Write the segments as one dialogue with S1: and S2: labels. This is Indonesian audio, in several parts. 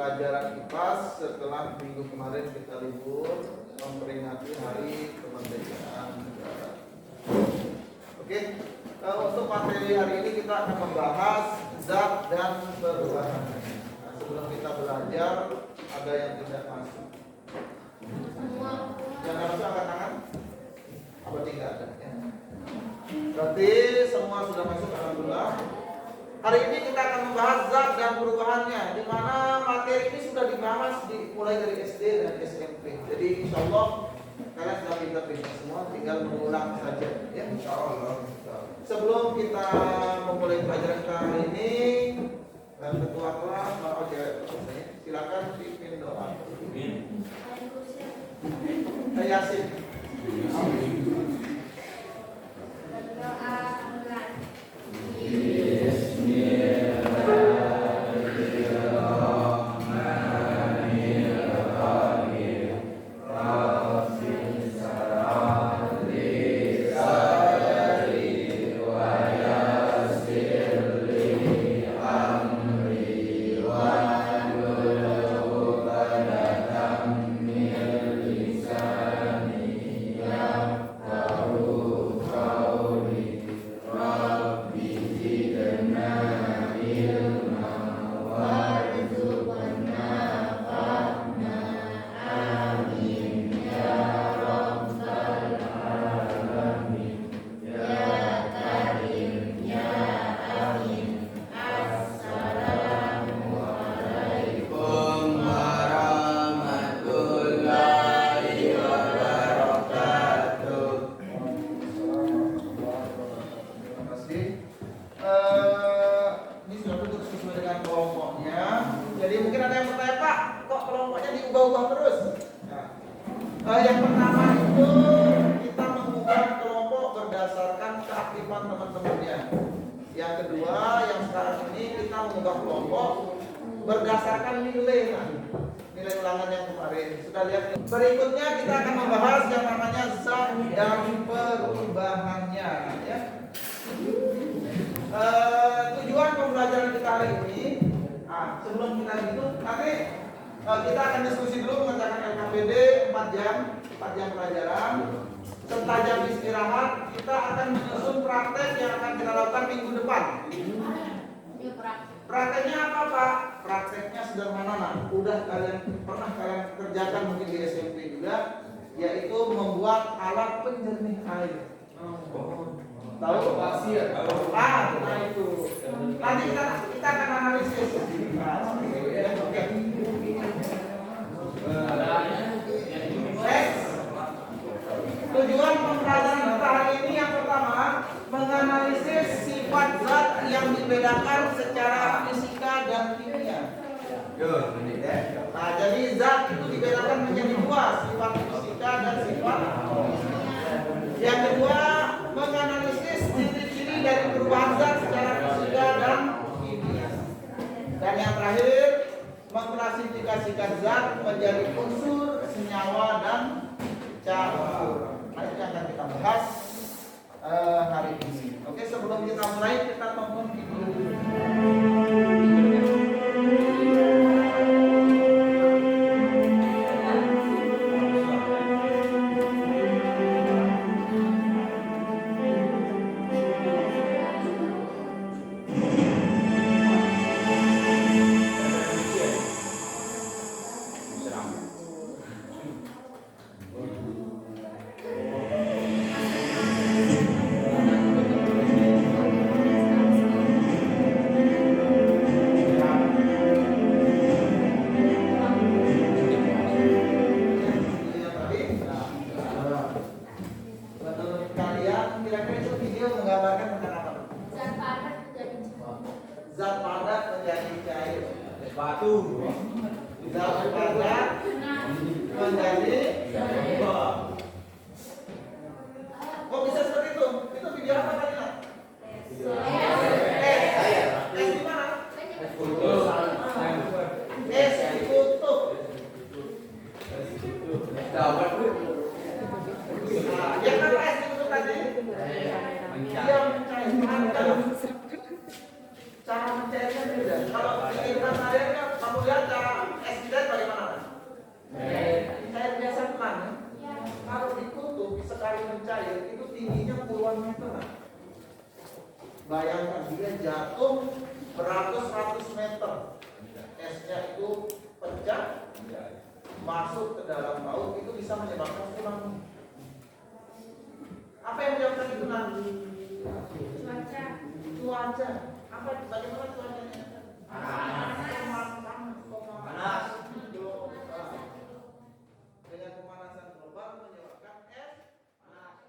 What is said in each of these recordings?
S1: pelajaran IPAS setelah minggu kemarin kita libur memperingati Hari Kemerdekaan Negara. Oke, untuk materi hari ini kita akan membahas zat dan perubahan. Nah, sebelum kita belajar, ada yang tidak masuk? Yang nggak masuk angkat tangan? Apa tidak ada? Ya. Berarti semua sudah masuk, alhamdulillah. Hari ini kita akan membahas zat dan perubahannya, di mana materi ini sudah dibahas mulai dari SD dan SMP. Jadi insya Allah kalian sudah pintar-pintar semua, tinggal mengulang saja. Ya, insya Allah. Sebelum kita memulai pelajaran kita hari ini, dan ketua kelas Pak Oja, silakan pimpin doa. Yasin. Yang pertama itu kita mengubah kelompok berdasarkan keaktifan teman-temannya. Yang kedua, yang sekarang ini kita mengubah kelompok berdasarkan nilai ulangan yang kemarin. Sudah lihat? Berikutnya kita akan membahas yang namanya zat dan perubahannya. Ya. Tujuan pembelajaran kita hari ini, sebelum kita gitu, nanti kita akan diskusi dulu mengerjakan LKPD 4 jam pelajaran. Setelah jam istirahat, kita akan menyusun praktek yang akan kita lakukan minggu depan. Prakteknya apa, Pak? Prakteknya sederhana, pernah kalian kerjakan mungkin di SMP juga, yaitu membuat alat penjernih air. Tahu? Nah itu. Nanti kita akan analisis. Tujuan pembelajaran kita hari ini yang pertama menganalisis sifat zat yang dibedakan secara fisika dan kimia. Nah, jadi zat itu dibedakan menjadi dua, sifat fisika dan sifat kimia. Yang kedua, menganalisis ciri-ciri dari perubahan zat secara fisika dan kimia. Dan yang terakhir, mengklasifikasikan zat menjadi unsur, senyawa, dan campur. Nah, itu yang akan kita bahas hari ini. Oke, sebelum kita mulai, kita tonton video dulu. Zat padat menjadi cair. Batu. Zat padat menjadi bom. Kok bisa seperti itu? Itu video apa tadi? Es di mana? Es ditutup. Yang apa es ditutup tadi? Dia mencair. Cara mencairnya beda. Kalau bikin airnya, kamu lihat cara tingginya puluhan meter. Bayangkan dia jatuh beratus-ratus meter, esnya itu pecah, masuk ke dalam laut, itu bisa menyebabkan tsunami. Apa yang menyebabkan tsunami? Cuaca. Apa? Bagaimana cuacanya? Panas. Dengan pemanasan global menyebabkan es panas.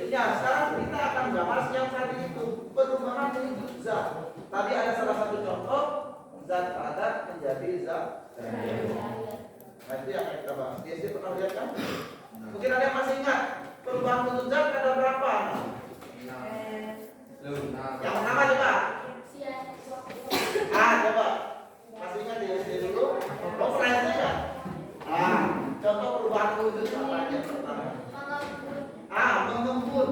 S1: Ya, sekarang kita akan bahas yang tadi itu, perubahan bentuk zat. Tadi ada salah satu contoh, zat padat menjadi zat. Nah, itu yang kita bahas. Dia pernah lihat kan? Mungkin ada yang masih ingat perubahan bentuk zat ada berapa? Yang pertama coba. Coba. Masih ingat di SD dulu? Pernah itu ya? Contoh perubahan bentuk zat apa yang pertama? Mengembun.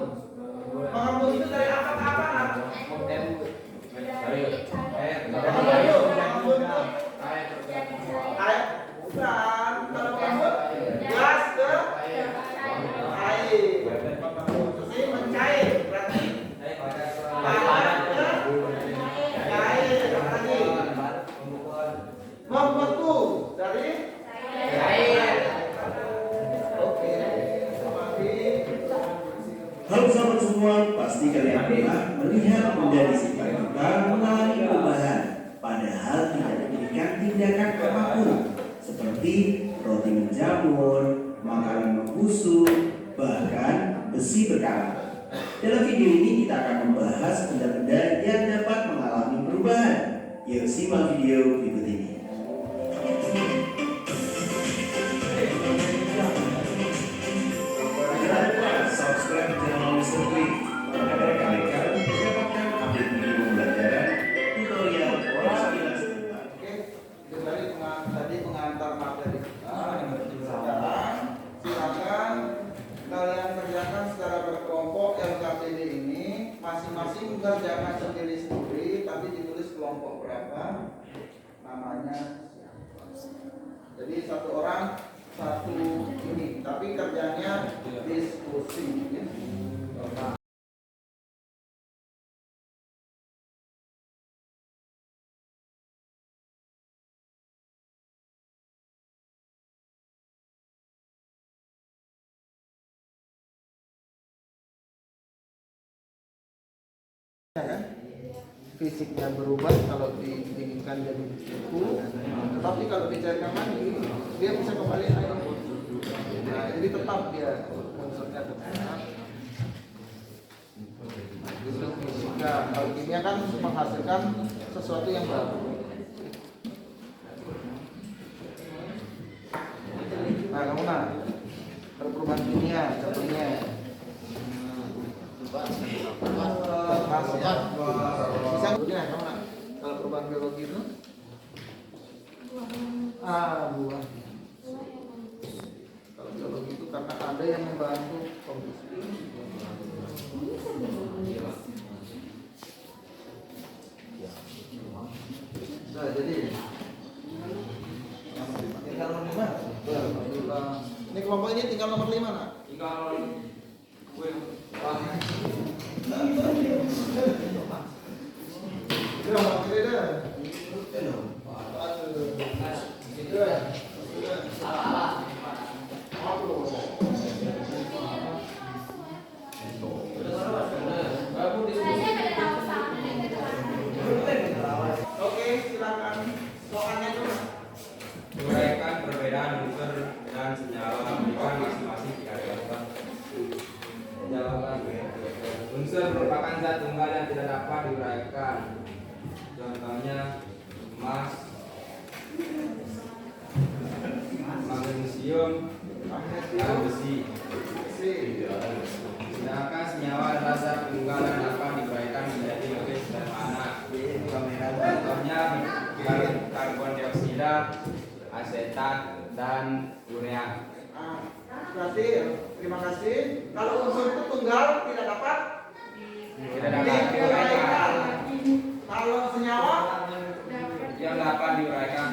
S1: Mengembun itu dari apa ke apa? Air. Bukan. Kalau mengembun, gas ke air. Jadi mencair. Berarti padat ke air. Lagi. Membeku dari air. Oke.
S2: Halo sahabat semua, pasti kalian pernah melihat benda di sekitar kita mengalami perubahan, padahal tidak diberikan tindakan apapun, seperti roti menjamur, makanan membusuk, bahkan besi berkarat. Dalam video ini kita akan membahas benda-benda yang dapat mengalami perubahan. Yuk simak video berikut ini. Subscribe channel Mr. Klik agar kalian mendapatkan update video pembelajaran, tutorial, dan sekilas.
S1: Oke, itu tadi pengantar materi kita. Sekarang silakan kalian kerjakan secara berkelompok LKPD ini, masing-masing kerjakan sendiri-sendiri, tapi ditulis kelompok berapa, namanya. Jadi satu orang satu ini, tapi kerjanya diskusi. Ya kan? Fisiknya berubah kalau didinginkan jadi beku, tapi kalau dicairkan lagi dia bisa kembali air. Nah, jadi tetap dia unsurnya tetap. Itu fisika. Kalau kimia kan menghasilkan sesuatu yang baru. Nah, kamu kalau perubahan kimia contohnya. Bisa begini kamu kalau perubahan biologi itu buah. Kalau biologi itu karena ada yang membantu komposisi. Nah, jadi tinggal nomor 5. Ini kelompok ini tinggal nomor 5 nak. Tinggal Oke, silakan soalnya dulu.
S3: Uraikan perbedaan unsur dan senyawa berikan masing-masing 3 jawaban. Jawaban. Unsur merupakan zat tunggal yang tidak dapat diuraikan. Contohnya emas, magnesium, dan besi. Sedangkan senyawa adalah zat tunggal yang dapat diuraikan menjadi lebih sederhana. Contohnya karbon dioksida, asetat, dan urea.
S1: Berarti terima kasih. Kalau unsur itu tunggal tidak dapat diuraikan. Kalau senyawa
S3: yang dapat diuraikan.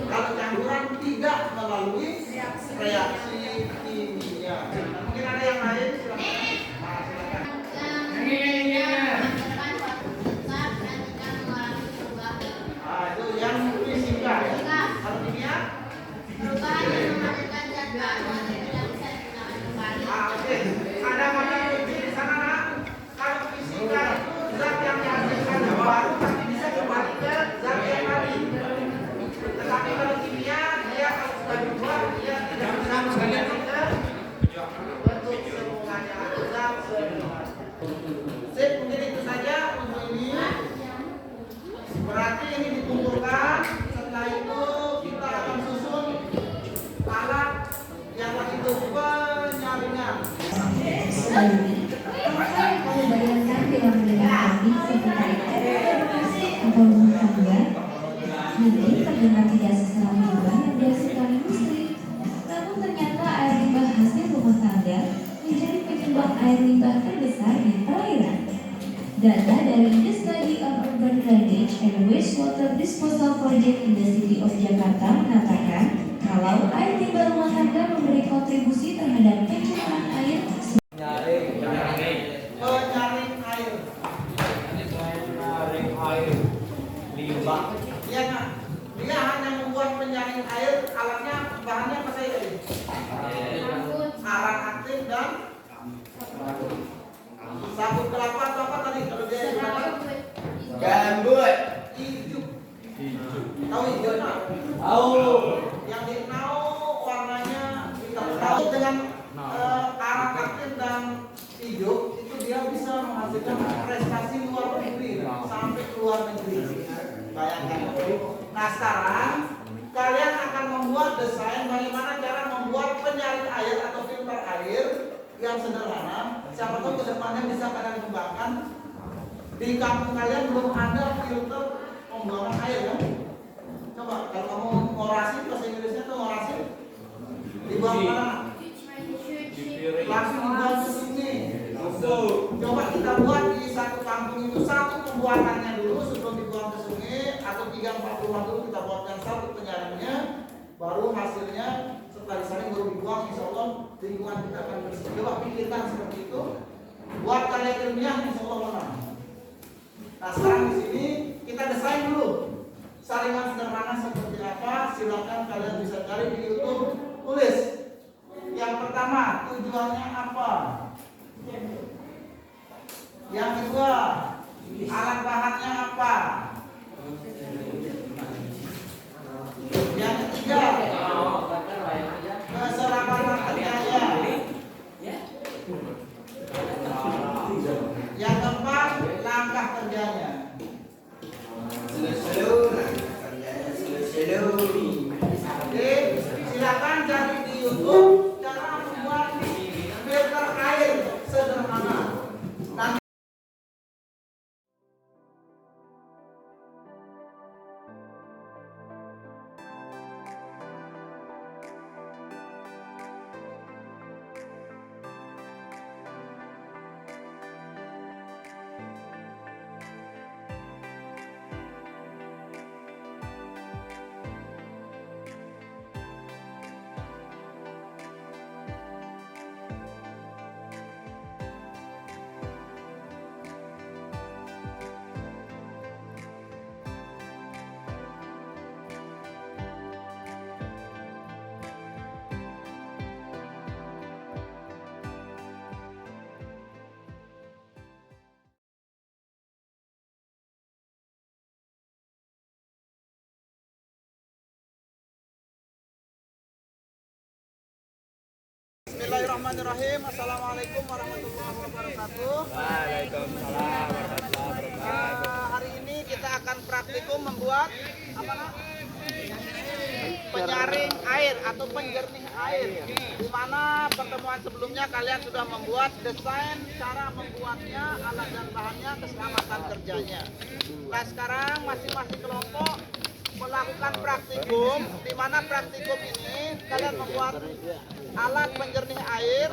S1: Kalau campuran tidak melalui reaksi kimia. Mungkin ada yang lain? Silakan. Nah, silakan. Ah, itu yang fisika ya. Kalau kimia? Oke. Ada mana di sana nak? Kalau fisika itu zat yang dihasilkan baru tapi bisa kembali ke zat yang tadi. Tetapi kalau kimia dia kalau sudah dibuat dia tidak bisa kembali ke bentuk semulanya atau zat semula. Sip, mungkin itu saja untuk ini. Berarti ini dikumpulkan. Setelah itu kita akan susun alat yang lagi itu penyaringan.
S4: Kamu bayangkan film dengan kami seperti atau rumah tangga, mungkin terdengar tidak seseram juga dan dia sekaligus listrik. Namun ternyata air limbah hasil rumah tangga menjadi penyumbang air limbah terbesar di perairan. Data dari The Study on Urban Drainage and Wastewater Disposal Project in the City of Jakarta mengatakan kalau air limbah rumah tangga memberi kontribusi terhadap pencemaran air.
S1: Penyaring air limbah. Iya nak, dia hanya membuat penyaring air. Alatnya bahannya apa saja tadi? Alat aktif dan sabut kelapa atau apa tadi? Kalau dia
S3: Gambut.
S1: hijau. Tahu hijau nak?
S3: Tahu.
S1: Yang dikenal warnanya hitam. Tahu dengan alat aktif dan hijau itu dia bisa menghasilkan prestasi luar negeri sampai ke luar negeri. Bayangkan. Nah sekarang kalian akan membuat desain bagaimana cara membuat penyaring air atau filter air yang sederhana. Siapa tahu kedepannya bisa kalian kembangkan. Di kampung kalian belum ada filter pembuangan air kan? Coba kalau kamu ngorasi, bahasa Inggrisnya tuh ngorasi, dibuang mana? Langsung dibuang ke sungai. Coba kita buat di satu kampung itu satu pembuangannya dulu sebelum dibuang ke sungai, atau 3-4 rumah dulu kita buatkan satu penyaringnya, baru hasilnya setelah disaring baru dibuang. Insya Allah lingkungan kita akan bersih. Coba pikirkan seperti itu. Buat karya ilmiah Insya Allah menang. Nah sekarang di sini kita desain dulu saringan sederhana seperti apa. Silakan kalian bisa cari di YouTube, tulis. Yang pertama tujuannya apa? Yang kedua alat bahannya apa? Yang ketiga keserakaman kerjanya. Yang keempat langkah kerjanya. Oke, silakan cari di YouTube cara membuat filter air sederhana. Nanti Bismillahirrahmanirrahim. Assalamualaikum warahmatullahi wabarakatuh.
S3: Waalaikumsalam warahmatullahi wabarakatuh.
S1: Hari ini kita akan praktikum membuat apa nak? Penyaring air atau penjernih air. Di mana pertemuan sebelumnya kalian sudah membuat desain cara membuatnya, alat dan bahannya, keselamatan kerjanya. Nah sekarang masing-masing kelompok melakukan praktikum, di mana praktikum ini kalian membuat alat penjernih air.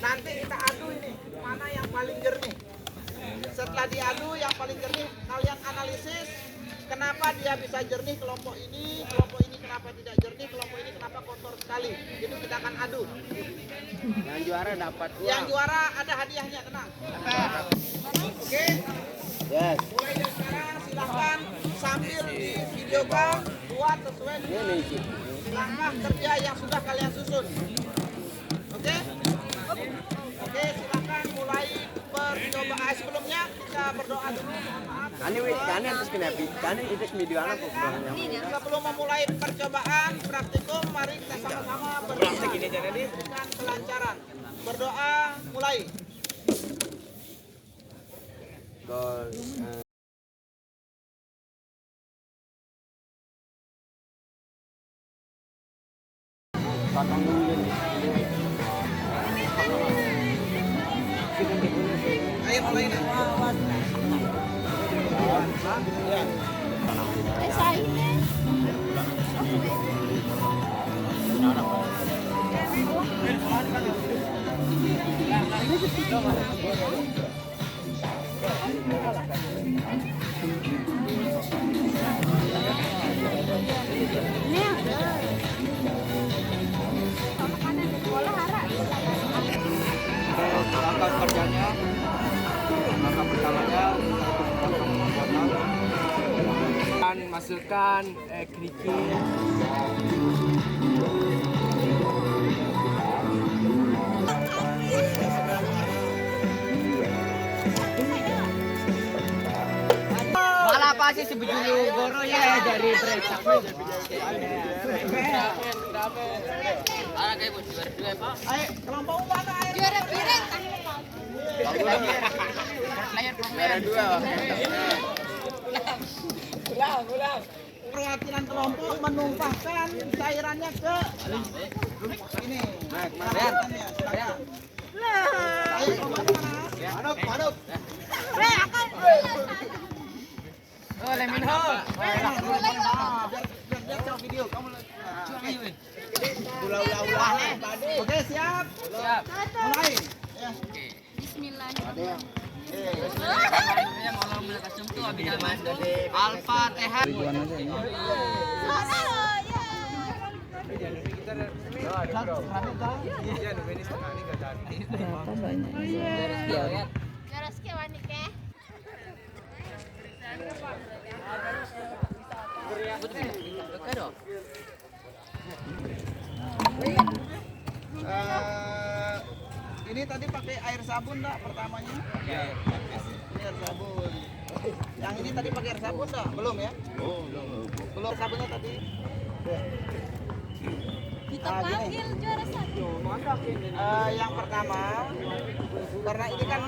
S1: Nanti kita adu ini mana yang paling jernih. Setelah diadu yang paling jernih kalian analisis kenapa dia bisa jernih kelompok ini kenapa tidak jernih, kelompok ini kenapa kotor sekali. Itu kita akan adu.
S3: Yang juara dapat uang.
S1: Yang juara ada hadiahnya, tenang. Oke.
S3: Yes.
S1: Mulai dari sekarang silahkan sambil di videokan buat sesuai dengan langkah kerja yang sudah kalian susun. Oke? Oke, silahkan mulai percobaan. Sebelumnya kita berdoa dulu. Mohon maaf.
S3: Kani atas kenapa? Kani itu video anak kok.
S1: Sebelum memulai percobaan praktikum, mari kita sama-sama berdoa dengan kelancaran. Berdoa mulai.
S3: Gol.
S1: Ayo mulai.
S3: Langkah kerjanya, langkah pertamanya dan masukkan kerikil. Malah pasti sebujulu goro ya dari berecak.
S1: Ayo, kelompok mana air?
S3: Merah dua. Ulang.
S1: Perwakilan kelompok menumpahkan cairannya ke ini. Perwakilannya, silakan. Ayo, kelompok mana? Maduk.
S3: Oh, Leminho.
S1: Biar cok video kamu. Ulah. Oke, siap.
S3: Siap.
S1: Mulai. Ya.
S5: Bismillahirrahmanirrahim.
S3: Al-Fatihah.
S5: Garas ke wanita.
S1: Ini tadi pakai air sabun enggak pertamanya? Iya. Ini air sabun. Yang ini tadi pakai air sabun enggak? Belum ya? Belum sabunnya tadi.
S5: Kita panggil juara satu.
S1: Yang pertama, karena ini kan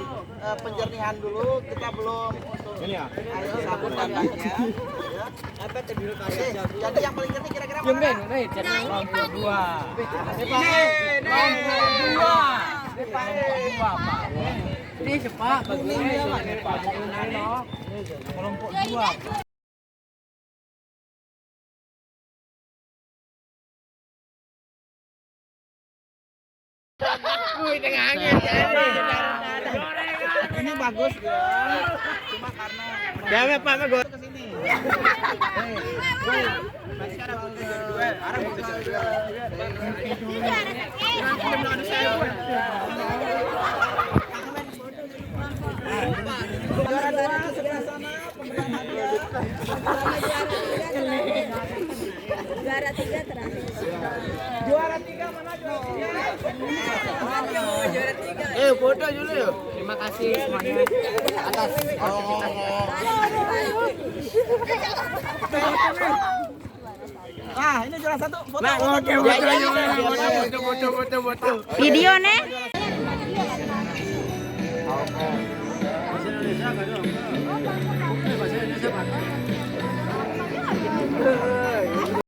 S1: penjernihan dulu, kita belum untuk air sabun tambahnya. Ya. Jadi yang paling jernih kira-kira mana?
S3: Dua. Ini cepat kelompok dua.
S1: Ini bagus ya. Cuma karena
S3: Pak Mago.
S1: ke sini. Masih ada butuh dua. Ada butuh dua. Juara dua sebelah sana pemberian hadiah.
S5: Juara tiga terakhir.
S1: Juara tiga mana juara tiga?
S5: Juara tiga.
S3: Foto dulu yuk. Terima kasih semuanya atas
S1: Ah, ini juara satu. Foto.
S3: foto.
S5: Video nih.
S3: Bahasa Indonesia kan? Bahasa Indonesia kan?